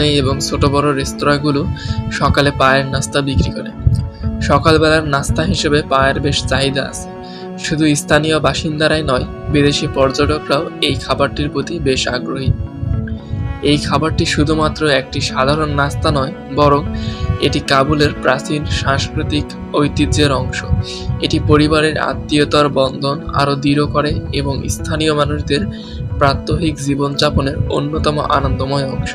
এবং ছোট বড় রেস্তোরাঁগুলো সকালে পায়ের নাস্তা বিক্রি করে। সকালবেলার নাস্তা হিসেবে পায়ের বেশ চাহিদা আছে। শুধু স্থানীয় বাসিন্দারাই নয়, বিদেশি পর্যটকরাও এই খাবারটির প্রতি বেশ আগ্রহী। এই খাবারটি শুধুমাত্র একটি সাধারণ নাস্তা নয়, বরং এটি কাবুলের প্রাচীন সাংস্কৃতিক ঐতিহ্যের অংশ। এটি পরিবারের আত্মীয়তার বন্ধন আরও দৃঢ় করে এবং স্থানীয় মানুষদের প্রাত্যহিক জীবনযাপনের অন্যতম আনন্দময় অংশ।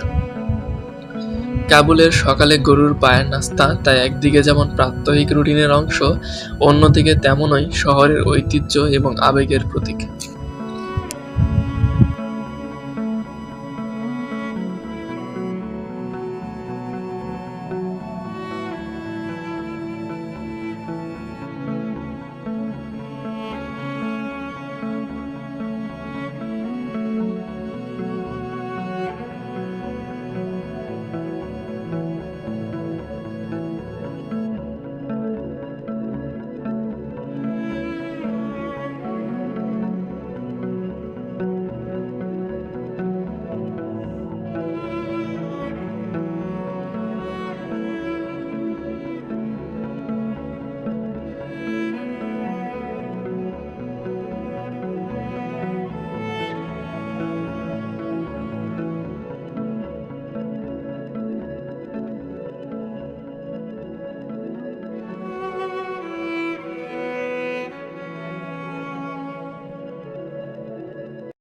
কাবুলের সকালে গরুর পায়ের নাস্তা তাই একদিকে যেমন প্রাত্যহিক রুটিনের অংশ, অন্যদিকে তেমনই শহরের ঐতিহ্য এবং আবেগের প্রতীক।